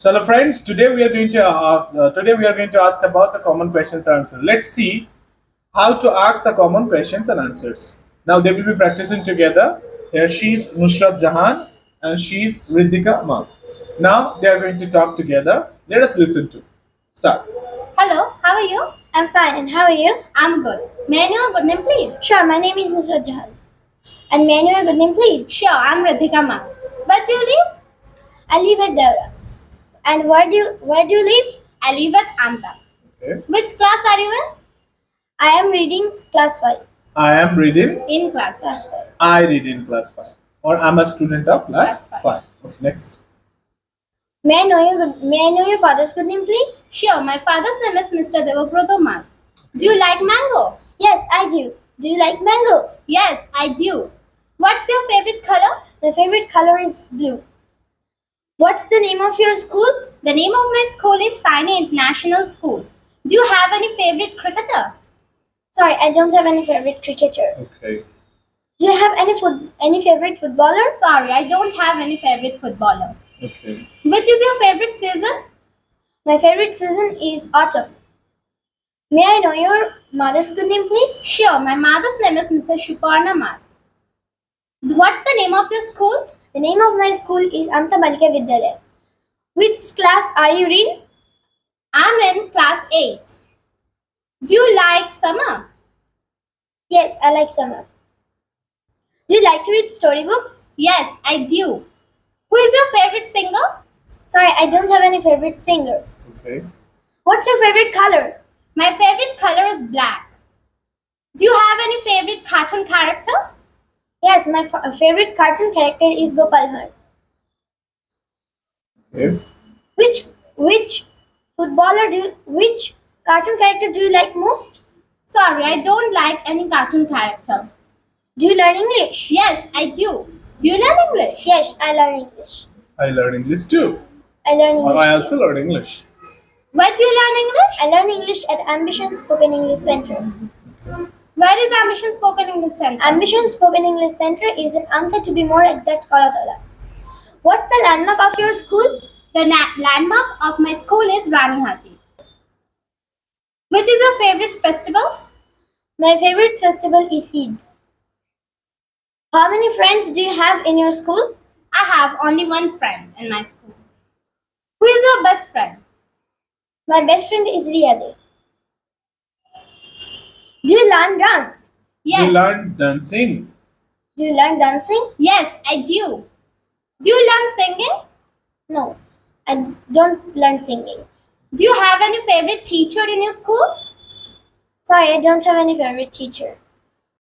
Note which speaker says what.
Speaker 1: So, hello friends. Today we are going to ask about the common questions and answers. Let's see how to ask the common questions and answers. Now they will be practicing together. Here she's Nusrat Jahan and she's Riddhika Ma. Now they are going to talk together. Let us listen to. Start.
Speaker 2: Hello, how are you? I'm fine, and how are you? I'm good. May I know your good name, please? Sure, my name is Nusrat Jahan. And may I know your good name, please? Sure, I'm Radhika Ma. Where do you live? I live at Devra. And where do you live? I live at Anta.
Speaker 1: Okay.
Speaker 2: Which class are you in? I am reading class 5.
Speaker 1: I am reading.
Speaker 2: In class 5.
Speaker 1: I read in class 5. Or I'm a student of class
Speaker 2: Class
Speaker 1: 5. Okay, next.
Speaker 2: May I know your father's good name, please? Sure, my father's name is Mr. Devabrata Ma. Do you like mango? Yes, I do. Do you like mango? Yes, I do. What's your favorite color? My favorite color is blue. What's the name of your school? The name of my school is Saini International School. Do you have any favorite cricketer? Sorry, I don't have any favorite cricketer.
Speaker 1: Okay.
Speaker 2: Do you have any favorite footballer? Sorry, I don't have any favorite footballer.
Speaker 1: Okay.
Speaker 2: Which is your favorite season? My favorite season is autumn. May I know your mother's good name, please? Sure, my mother's name is Mrs. Shuparna Ma. What's the name of your school? The name of my school is Anta Balika Vidyalaya. Which class are you in? I'm in class 8. Do you like summer? Yes, I like summer. Do you like to read storybooks? Yes, I do. Who is your favorite singer? Sorry, I don't have any favorite singer.
Speaker 1: Okay.
Speaker 2: What's your favorite color? My favorite color is black. Do you have any favorite cartoon character? Yes, my favorite cartoon character is Gopal Bhatt.
Speaker 1: Okay.
Speaker 2: Which cartoon character do you like most? Sorry, I don't like any cartoon character. Do you learn English? Yes, I do. Do you learn English? Yes, I learn English.
Speaker 1: I learn English too.
Speaker 2: I learn English.
Speaker 1: I
Speaker 2: too.
Speaker 1: also learn English.
Speaker 2: Where do you learn English? I learn English at Ambition Spoken English Center. Where is Ambition Spoken English Center? Ambition Spoken English Center is in Anta, to be more exact, Kolatala. What's the landmark of your school? The landmark of my school is Rani Hati. Which is your favorite festival? My favorite festival is Eid. How many friends do you have in your school? I have only one friend in my school. Who is your best friend? My best friend is Riyade. Do you learn dance? Yes.
Speaker 1: Do you learn dancing?
Speaker 2: Do you learn dancing? Yes, I do. Do you learn singing? No, I don't learn singing. Do you have any favorite teacher in your school? Sorry, I don't have any favorite teacher.